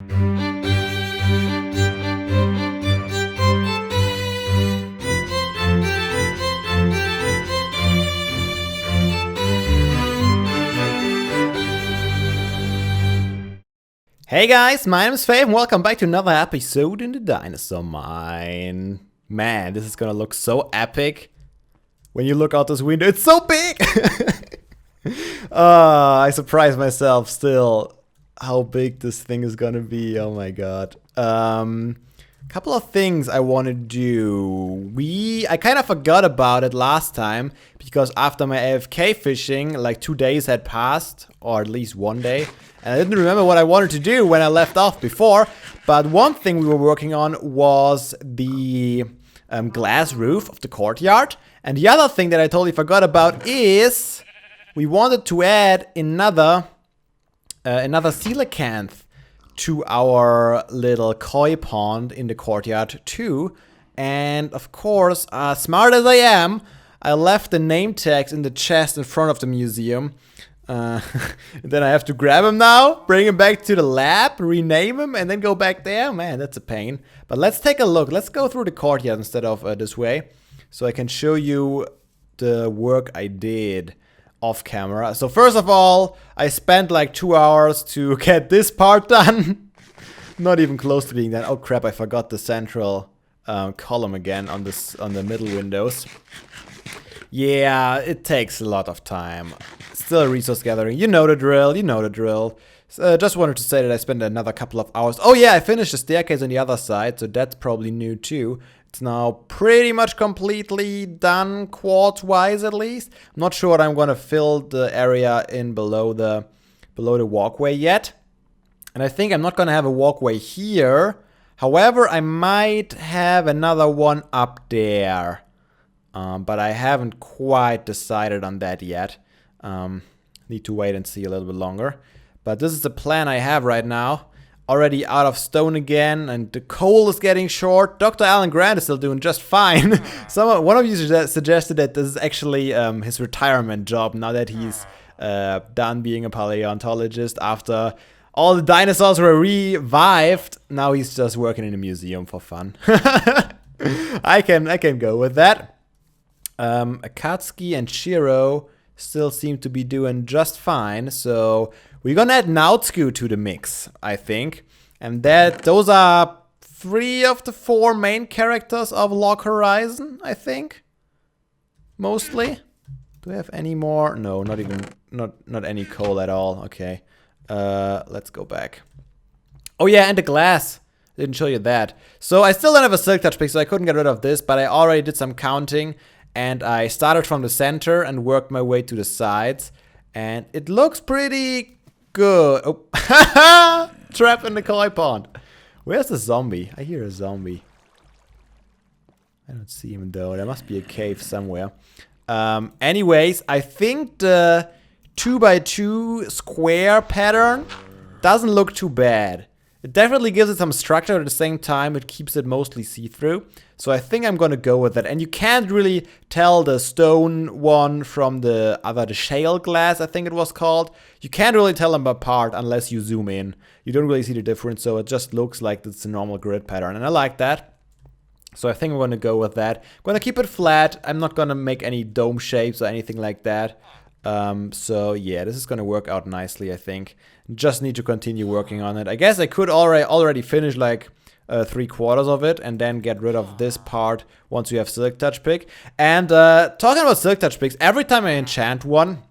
Hey guys, my name is Fabe and welcome back to another episode in the Dinosaur mine. Man, this is gonna look so epic when you look out this window. It's so big! I surprised myself still how big this thing is gonna be. Oh my god. Couple of things I want to do. I kind of forgot about it last time because after my AFK fishing, like 2 days had passed, or at least 1 day. And I didn't remember what I wanted to do when I left off before. But one thing we were working on was the glass roof of the courtyard. And the other thing that I totally forgot about is we wanted to add another coelacanth to our little koi pond in the courtyard too. And of course, smart as I am, I left the name tags in the chest in front of the museum. Then I have to grab him now, bring him back to the lab, rename him, and then go back there. Man, that's a pain. But let's take a look. Let's go through the courtyard instead of this way, so I can show you the work I did off camera. So first of all, I spent like 2 hours to get this part done. Not even close to being done. Oh crap, I forgot the central column again on the middle windows. Yeah, it takes a lot of time. Still a resource gathering. You know the drill, you know the drill. Just wanted to say that I spent another couple of hours. Oh yeah, I finished the staircase on the other side, so that's probably new too. It's now pretty much completely done, quartz-wise at least. I'm not sure what I'm gonna fill the area in below the walkway yet. And I think I'm not gonna have a walkway here. However, I might have another one up there. But I haven't quite decided on that yet. Need to wait and see a little bit longer. But this is the plan I have right now. Already out of stone again, and the coal is getting short. Dr. Alan Grant is still doing just fine. One of you suggested that this is actually his retirement job now that he's done being a paleontologist after all the dinosaurs were revived. Now he's just working in a museum for fun. I can go with that. Akatsuki and Shiro still seem to be doing just fine, so we're gonna add Nautsu to the mix, I think. And those are 3 of the 4 main characters of Log Horizon, I think. Mostly. Do we have any more? No, not any coal at all. Okay. Let's go back. Oh yeah, and the glass. Didn't show you that. So I still don't have a silk touch pick, so I couldn't get rid of this, but I already did some counting. And I started from the center and worked my way to the sides. And it looks pretty good. Oh, trapped in the koi pond. Where's the zombie? I hear a zombie. I don't see him though. There must be a cave somewhere. Anyways, I think the 2x2 square pattern doesn't look too bad. It definitely gives it some structure, at the same time it keeps it mostly see-through. So I think I'm gonna go with that. And you can't really tell the stone one from the shale glass, I think it was called. You can't really tell them apart unless you zoom in. You don't really see the difference, so it just looks like it's a normal grid pattern. And I like that. So I think I'm gonna go with that. I'm gonna keep it flat. I'm not gonna make any dome shapes or anything like that. So yeah, this is gonna work out nicely, I think. Just need to continue working on it. I guess I could already finish like 3/4 of it and then get rid of this part once you have Silk Touch Pick. And talking about Silk Touch Picks, every time I enchant one,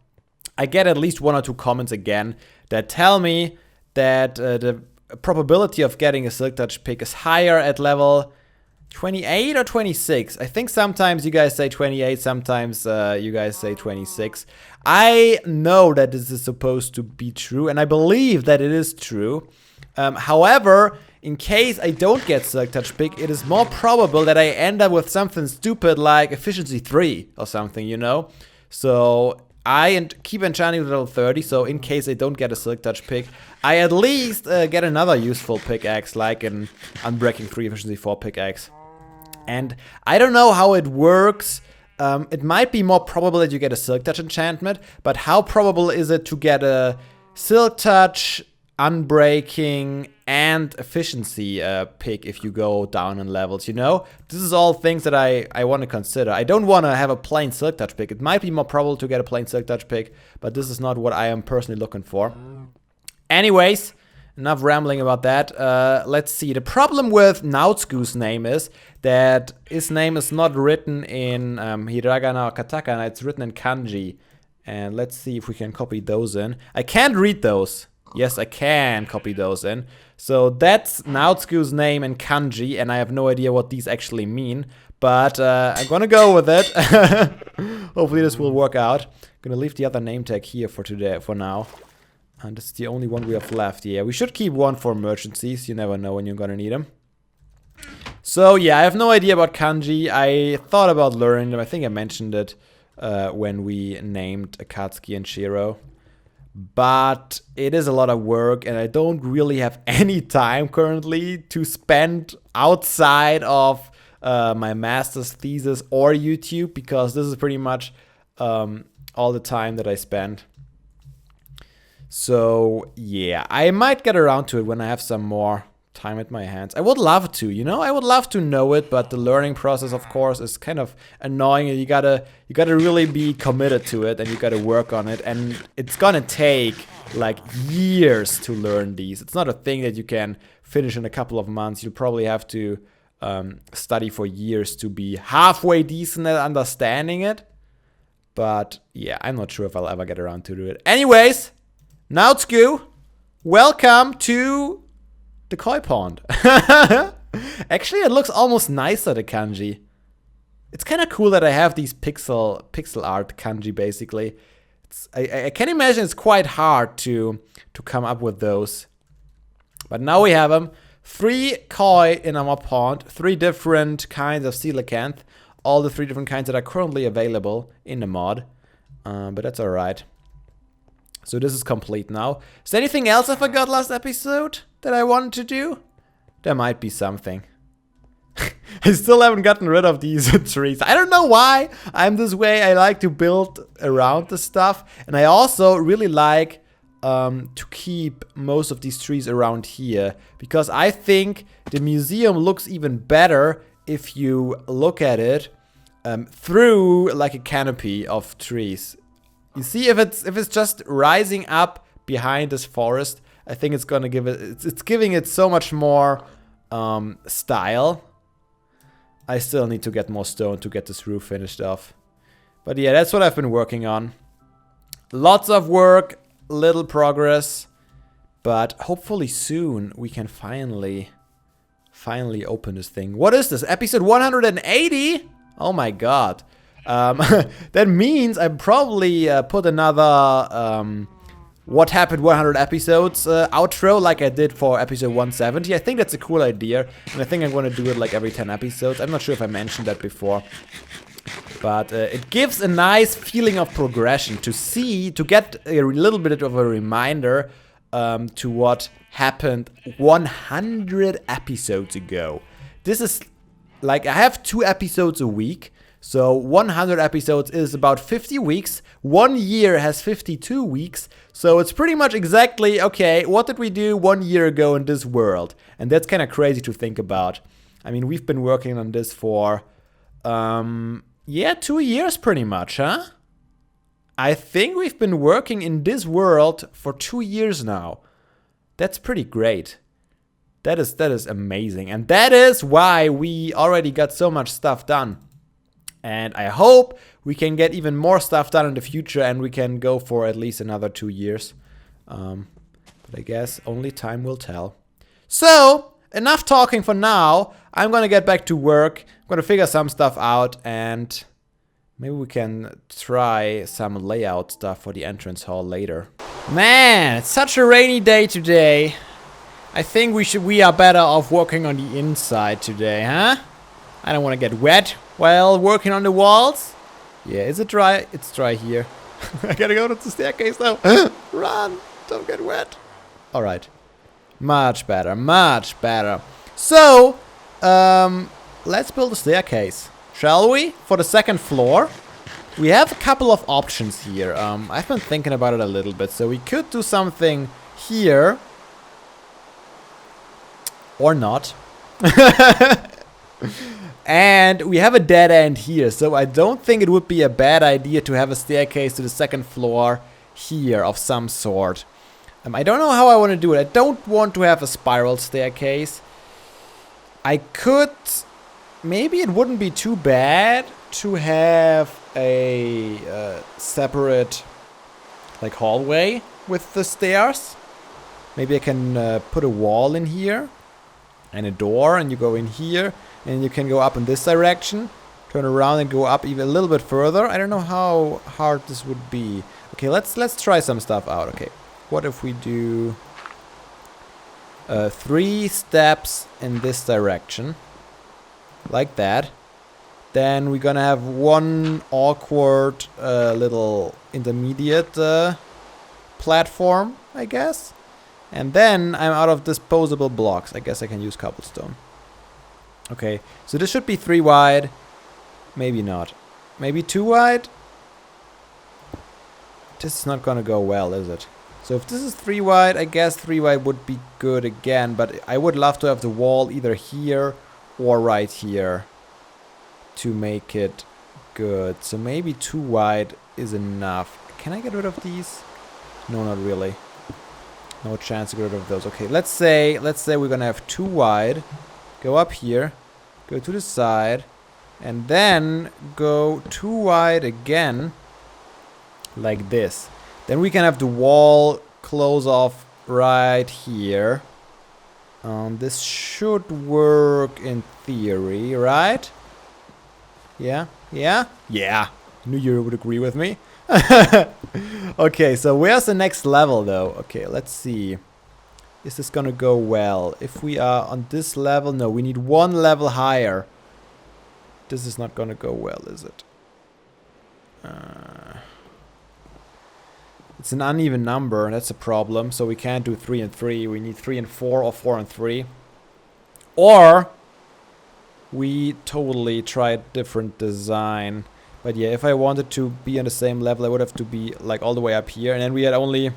I get at least 1 or 2 comments again that tell me that the probability of getting a Silk Touch Pick is higher at level 28 or 26. I think sometimes you guys say 28, sometimes you guys say 26. I know that this is supposed to be true, and I believe that it is true. However, in case I don't get Silk Touch Pick, it is more probable that I end up with something stupid like Efficiency 3 or something, you know? So I keep enchanting to level 30, so in case I don't get a Silk Touch Pick, I at least get another useful pickaxe, like an Unbreaking 3 Efficiency 4 pickaxe. And I don't know how it works. It might be more probable that you get a Silk Touch enchantment, but how probable is it to get a Silk Touch unbreaking and efficiency pick if you go down in levels, you know? This is all things that I want to consider. I don't want to have a plain Silk Touch pick. It might be more probable to get a plain Silk Touch pick, but this is not what I am personally looking for. Anyways, enough rambling about that. Let's see. The problem with Nautsu's name is that his name is not written in hiragana or katakana. It's written in kanji. And let's see if we can copy those in. I can't read those. Yes, I can copy those in. So that's Nautsu's name in kanji, and I have no idea what these actually mean. But I'm gonna go with it. Hopefully this will work out. I'm gonna leave the other name tag here for today, for now. And this is the only one we have left. Yeah, we should keep one for emergencies. You never know when you're gonna need them. So yeah, I have no idea about kanji. I thought about learning them. I think I mentioned it when we named Akatsuki and Shiro. But it is a lot of work, and I don't really have any time currently to spend outside of my master's thesis or YouTube, because this is pretty much all the time that I spend. So yeah, I might get around to it when I have some more time at my hands. I would love to, you know, I would love to know it, but the learning process, of course, is kind of annoying, and you gotta really be committed to it, and you gotta work on it, and it's gonna take like years to learn these. It's not a thing that you can finish in a couple of months. You'll probably have to study for years to be halfway decent at understanding it. But yeah, I'm not sure if I'll ever get around to do it. Anyways, Nautsu, welcome to the koi pond. Actually, it looks almost nicer, the kanji. It's kind of cool that I have these pixel art kanji, basically. I can imagine it's quite hard to come up with those. But now we have them. 3 koi in our pond, 3 different kinds of coelacanth. All the 3 different kinds that are currently available in the mod. But that's alright. So this is complete now. Is there anything else I forgot last episode that I wanted to do? There might be something. I still haven't gotten rid of these trees. I don't know why I'm this way. I like to build around the stuff. And I also really like to keep most of these trees around here, because I think the museum looks even better if you look at it through like a canopy of trees. You see, if it's just rising up behind this forest, I think it's gonna give it, it's giving it so much more style. I still need to get more stone to get this roof finished off. But yeah, that's what I've been working on. Lots of work, little progress, but hopefully soon we can finally open this thing. What is this? Episode 180? Oh my god. That means I probably put another What Happened 100 Episodes outro like I did for episode 170. I think that's a cool idea, and I think I'm going to do it like every 10 episodes. I'm not sure if I mentioned that before. But it gives a nice feeling of progression to get a little bit of a reminder to what happened 100 episodes ago. This is like, I have 2 episodes a week. So 100 episodes is about 50 weeks. 1 year has 52 weeks. So it's pretty much exactly, okay, what did we do 1 year ago in this world? And that's kind of crazy to think about. I mean, we've been working on this for, yeah, 2 years pretty much, huh? I think we've been working in this world for 2 years now. That's pretty great. That is amazing. And that is why we already got so much stuff done. And I hope we can get even more stuff done in the future, and we can go for at least another 2 years. But I guess only time will tell. So, enough talking for now. I'm gonna get back to work. I'm gonna figure some stuff out, and maybe we can try some layout stuff for the entrance hall later. Man, it's such a rainy day today. I think we are better off working on the inside today, huh? I don't want to get wet while working on the walls. Yeah, is it dry? It's dry here. I gotta go to the staircase now. Run! Don't get wet. Alright. Much better, much better. So, let's build a staircase, shall we? For the 2nd floor. We have a couple of options here. I've been thinking about it a little bit. So we could do something here. Or not. And we have a dead end here, so I don't think it would be a bad idea to have a staircase to the second floor here of some sort. I don't know how I want to do it. I don't want to have a spiral staircase. I could... Maybe it wouldn't be too bad to have a separate like hallway with the stairs. Maybe I can put a wall in here and a door, and you go in here and you can go up in this direction, turn around and go up even a little bit further. I don't know how hard this would be. Okay, let's try some stuff out. Okay, what if we do 3 steps in this direction, like that? Then we're gonna have one awkward little intermediate platform, I guess. And then I'm out of disposable blocks. I guess I can use cobblestone. Okay, so this should be 3 wide. Maybe not. Maybe 2 wide? This is not gonna go well, is it? So if this is 3 wide, I guess 3 wide would be good again. But I would love to have the wall either here or right here to make it good. So maybe 2 wide is enough. Can I get rid of these? No, not really. No chance to get rid of those. Okay, let's say we're gonna have 2 wide. Go up here, go to the side, and then go 2 wide again, like this. Then we can have the wall close off right here. This should work in theory, right? Yeah? Yeah? Yeah. Knew you would agree with me. Okay, so where's the next level though? Okay, let's see. Is this gonna go well? If we are on this level, no, we need 1 level higher. This is not gonna go well, is it? It's an uneven number, that's a problem. So we can't do 3 and 3. We need 3 and 4 or 4 and 3. Or we totally try a different design. But yeah, if I wanted to be on the same level, I would have to be like all the way up here. And then we had only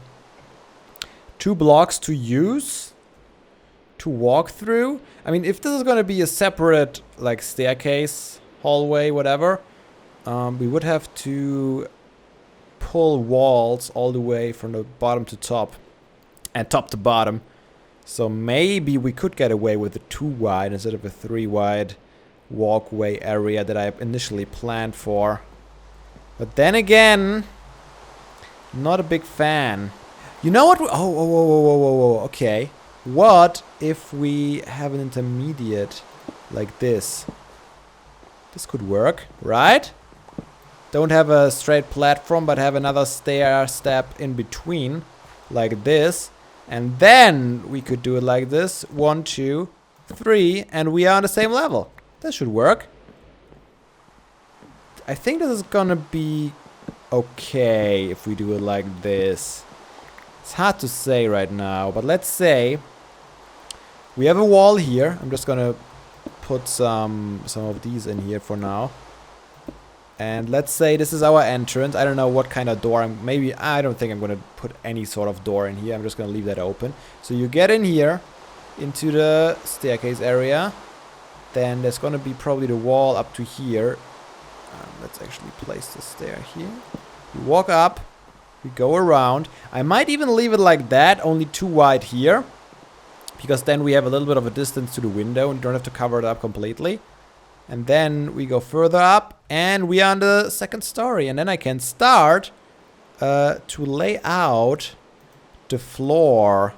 2 blocks to use to walk through. I mean, if this is going to be a separate like staircase, hallway, whatever, we would have to pull walls all the way from the bottom to top and top to bottom. So maybe we could get away with a 2 wide instead of a 3 wide walkway area that I initially planned for. But then again, not a big fan. You know what? Oh, okay. What if we have an intermediate like this? This could work, right? Don't have a straight platform, but have another stair step in between, like this. And then we could do it like this. 1, 2, 3, and we are on the same level. That should work. I think this is gonna be okay if we do it like this. It's hard to say right now, but let's say we have a wall here. I'm just gonna put some of these in here for now. And let's say this is our entrance. I don't know what kind of door. Maybe I don't think I'm gonna put any sort of door in here. I'm just gonna leave that open. So you get in here into the staircase area. Then there's gonna be probably the wall up to here. Let's actually place the stair here. We walk up, we go around. I might even leave it like that, only 2 wide here, because then we have a little bit of a distance to the window and you don't have to cover it up completely. And then we go further up and we are on the 2nd story. And then I can start to lay out the floor.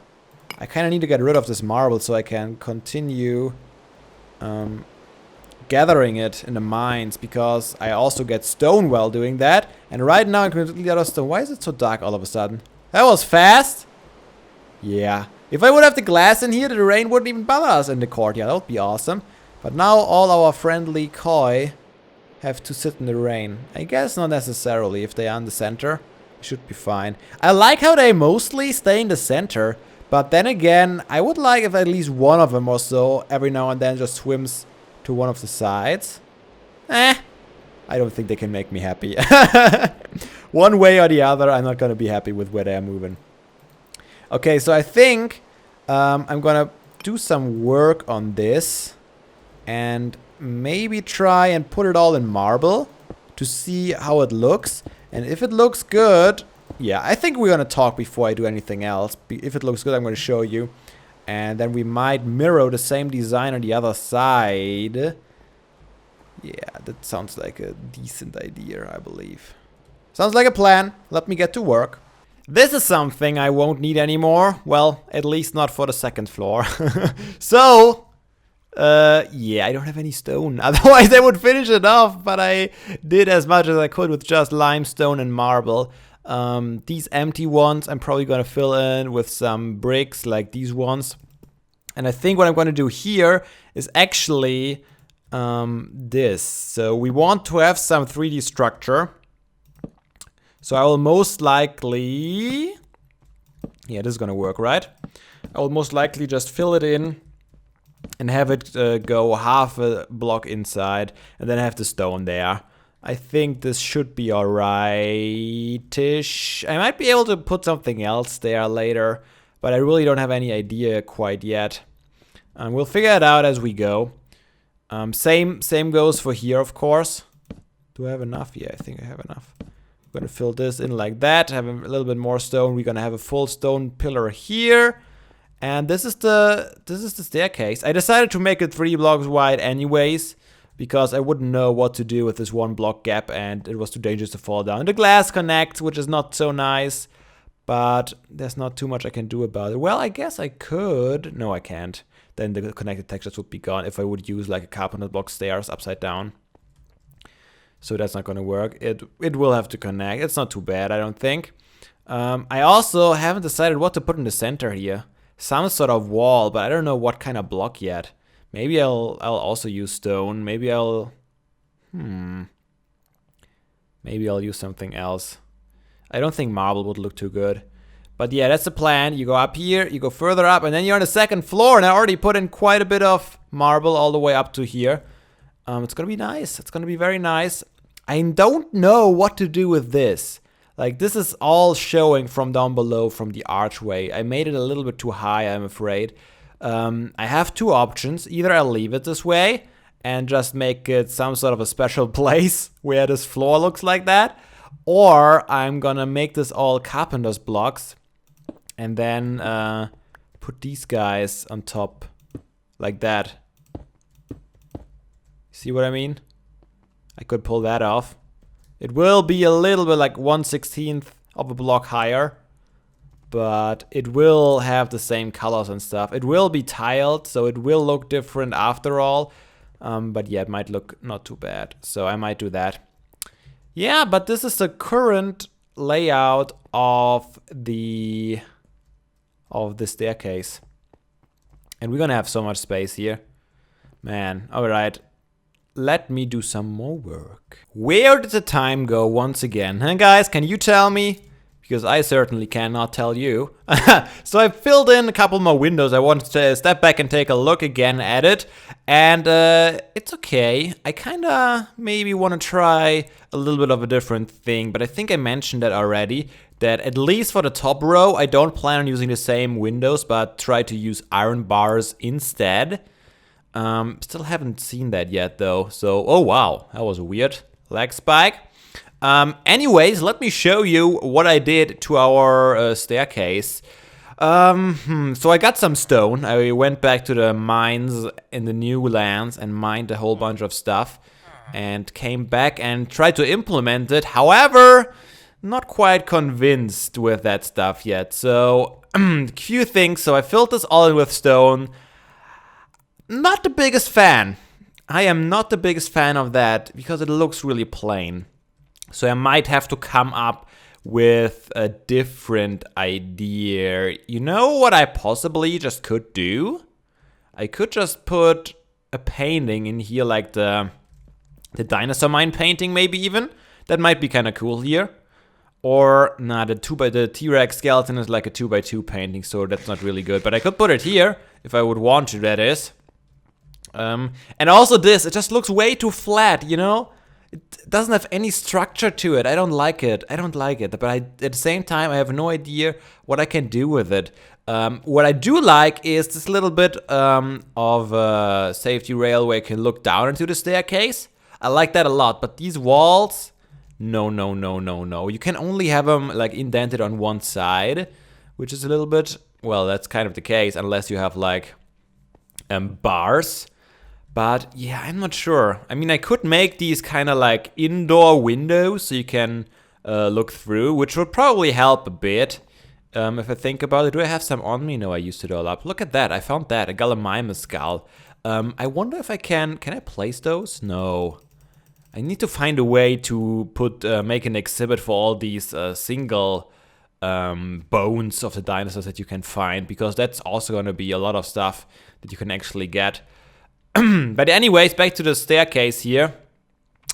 I kind of need to get rid of this marble so I can continue gathering it in the mines, because I also get stone while doing that. And right now I'm completely out of stone. Why is it so dark all of a sudden? That was fast. Yeah. If I would have the glass in here, the rain wouldn't even bother us in the courtyard. That would be awesome. But now all our friendly koi have to sit in the rain. I guess not necessarily. If they are in the center, it should be fine. I like how they mostly stay in the center. But then again, I would like if at least one of them or so every now and then just swims to one of the sides. I don't think they can make me happy. One way or the other, I'm not going to be happy with where they are moving. Okay, so I think I'm going to do some work on this and maybe try and put it all in marble to see how it looks. And if it looks good, yeah, I think we're gonna talk before I do anything else. If it looks good, I'm gonna show you. And then we might mirror the same design on the other side. Yeah, that sounds like a decent idea, I believe. Sounds like a plan. Let me get to work. This is something I won't need anymore. Well, at least not for the second floor. So, yeah, I don't have any stone. Otherwise, I would finish it off. But I did as much as I could with just limestone and marble. These empty ones, I'm probably going to fill in with some bricks like these ones. And I think what I'm going to do here is actually this. So we want to have some 3D structure. So I will most likely, yeah, this is gonna work, right? I will most likely just fill it in and have it go half a block inside and then have the stone there. I think this should be alright-ish. I might be able to put something else there later, but I really don't have any idea quite yet. We'll figure it out as we go. Same goes for here, of course. Do I have enough? Yeah, I think I have enough. I'm gonna fill this in like that, have a little bit more stone. We're gonna have a full stone pillar here. And this is the staircase. I decided to make it 3 blocks wide anyways, because I wouldn't know what to do with this 1 block gap and it was too dangerous to fall down. The glass connects, which is not so nice, but there's not too much I can do about it. Well, I guess I could. No, I can't. Then the connected textures would be gone if I would use like a carpenter block stairs upside down. So that's not gonna work. It will have to connect. It's not too bad, I don't think. I also haven't decided what to put in the center here. Some sort of wall, but I don't know what kind of block yet. Maybe I'll also use stone. Maybe I'll use something else. I don't think marble would look too good. But yeah, that's the plan. You go up here, you go further up, and then you're on the 2nd floor, and I already put in quite a bit of marble all the way up to here. It's gonna be nice. It's gonna be very nice. I don't know what to do with this. Like, this is all showing from down below from the archway. I made it a little bit too high, I'm afraid. I have 2 options. Either I'll leave it this way and just make it some sort of a special place where this floor looks like that. Or I'm gonna make this all carpenter's blocks and then put these guys on top like that. See what I mean? I could pull that off. It will be a little bit like 1/16 of a block higher, but it will have the same colors and stuff. It will be tiled, so it will look different after all. But yeah, it might look not too bad. So I might do that. Yeah, but this is the current layout of the staircase. And we're gonna have so much space here. Man, alright. Let me do some more work. Where did the time go once again? Huh, guys, can you tell me? Because I certainly cannot tell you. So I filled in a couple more windows. I wanted to step back and take a look again at it. And it's okay. I kinda maybe want to try a little bit of a different thing. But I think I mentioned that already. That at least for the top row, I don't plan on using the same windows, but try to use iron bars instead. Still haven't seen that yet though. So, oh wow, that was a weird lag spike. Anyways, let me show you what I did to our staircase. So I got some stone. I went back to the mines in the new lands and mined a whole bunch of stuff. And came back and tried to implement it. However, not quite convinced with that stuff yet. So, a few things. So I filled this all in with stone. Not the biggest fan. I am not the biggest fan of that because it looks really plain. So I might have to come up with a different idea. You know what I possibly just could do? I could just put a painting in here like the dinosaur mine painting maybe even. That might be kind of cool here. Or, nah, the T-Rex skeleton is like a 2x2 painting, so that's not really good. But I could put it here if I would want to, that is. And also this, it just looks way too flat, you know? It doesn't have any structure to it. I don't like it. But at the same time, I have no idea what I can do with it. What I do like is this little bit of safety rail where you can look down into the staircase. I like that a lot, but these walls, no. You can only have them like indented on one side, which is a little bit, well, that's kind of the case unless you have like bars. But yeah, I'm not sure. I mean, I could make these kind of like indoor windows so you can look through, which would probably help a bit. If I think about it, do I have some on me? No, I used it all up. Look at that, I found that, a Gallimimus skull. I wonder if I can I place those? No. I need to find a way to make an exhibit for all these single bones of the dinosaurs that you can find, because that's also going to be a lot of stuff that you can actually get. But anyways, back to the staircase here.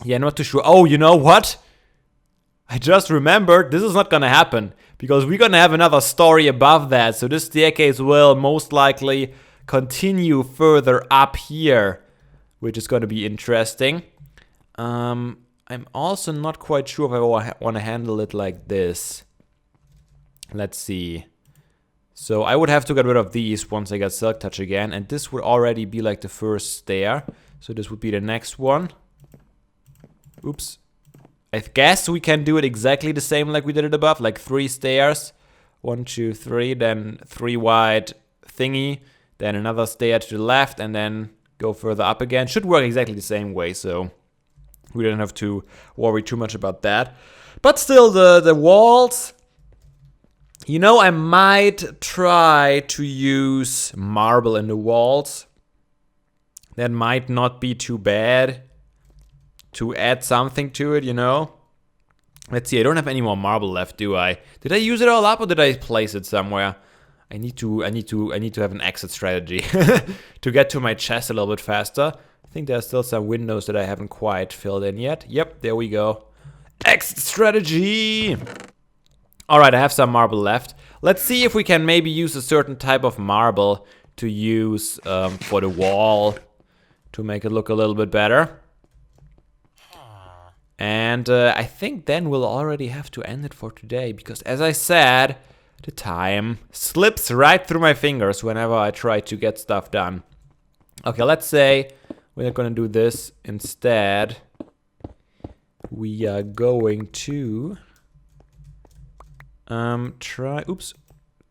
Yeah, not too sure. Oh, you know what? I just remembered this is not gonna happen, because we're gonna have another story above that. So this staircase will most likely continue further up here, which is gonna be interesting. I'm also not quite sure if I want to handle it like this. Let's see. So I would have to get rid of these once I get Silk Touch again, and this would already be like the first stair. So this would be the next one. Oops. I guess we can do it exactly the same like we did it above, like 3 stairs. 1, 2, 3, then 3 wide thingy, then another stair to the left, and then go further up again. Should work exactly the same way, so we don't have to worry too much about that. But still, the walls, you know, I might try to use marble in the walls. That might not be too bad to add something to it, you know. Let's see, I don't have any more marble left, do I? Did I use it all up or did I place it somewhere? I need to have an exit strategy to get to my chest a little bit faster. I think there's still some windows that I haven't quite filled in yet. Yep, there we go. Exit strategy! Alright, I have some marble left. Let's see if we can maybe use a certain type of marble to use for the wall to make it look a little bit better. And I think then we'll already have to end it for today, because as I said, the time slips right through my fingers whenever I try to get stuff done. Okay, let's say we're not gonna do this. Instead, we are going to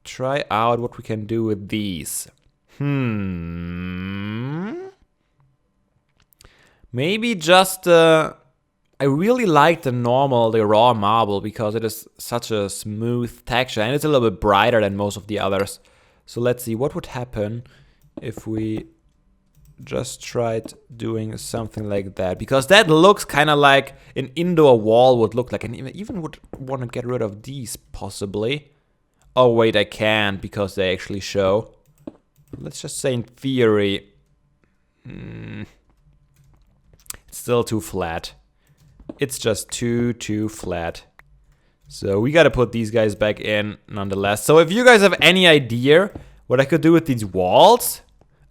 try out what we can do with these. Maybe just I really like the raw marble, because it is such a smooth texture and it's a little bit brighter than most of the others. So let's see what would happen if we just tried doing something like that, because that looks kind of like an indoor wall would look like, and even would want to get rid of these possibly. Oh wait, I can't because they actually show. Let's just say in theory, it's still too flat. It's just too flat. So we gotta put these guys back in nonetheless. So if you guys have any idea what I could do with these walls,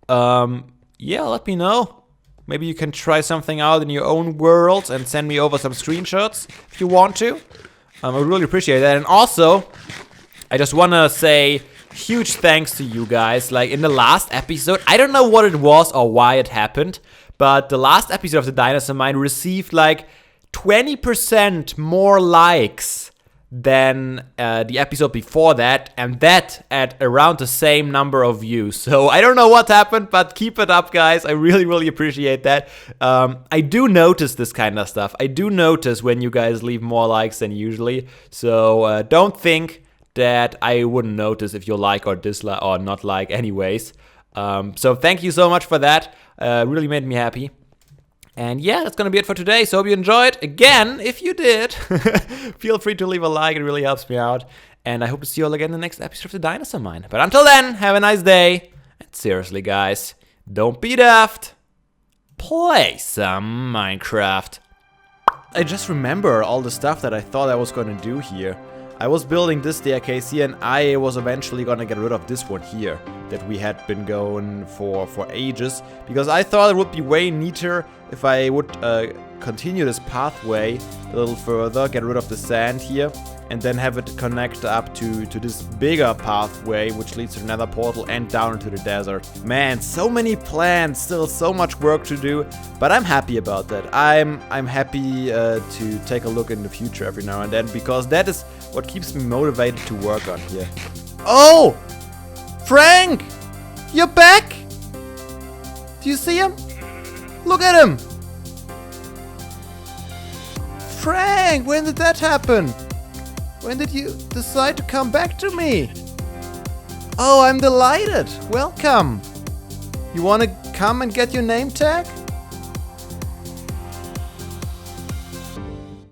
yeah, let me know. Maybe you can try something out in your own world and send me over some screenshots if you want to. I would really appreciate that. And also, I just wanna say huge thanks to you guys. Like in the last episode, I don't know what it was or why it happened, but the last episode of the Dinosaur Mine received like 20% more likes than the episode before that, and that at around the same number of views. So I don't know what happened, but keep it up, guys. I really appreciate that. I do notice this kind of stuff. I do notice when you guys leave more likes than usually. So don't think that I wouldn't notice if you like or dislike or not like anyways. So thank you so much for that. Really made me happy. And yeah, that's gonna be it for today. So hope you enjoyed. Again, if you did, feel free to leave a like. It really helps me out. And I hope to see you all again in the next episode of the Dinosaur Mine. But until then, have a nice day. And seriously, guys, don't be daft. Play some Minecraft. I just remember all the stuff that I thought I was gonna do here. I was building this staircase here, and I was eventually gonna get rid of this one here that we had been going for ages, because I thought it would be way neater if I would continue this pathway a little further, get rid of the sand here, and then have it connect up to this bigger pathway, which leads to another portal and down into the desert. Man, so many plans, still so much work to do, but I'm happy about that. I'm happy to take a look in the future every now and then, because that is what keeps me motivated to work on here. Oh! Frank! You're back! Do you see him? Look at him! Frank, when did that happen? When did you decide to come back to me? Oh, I'm delighted. Welcome. You want to come and get your name tag?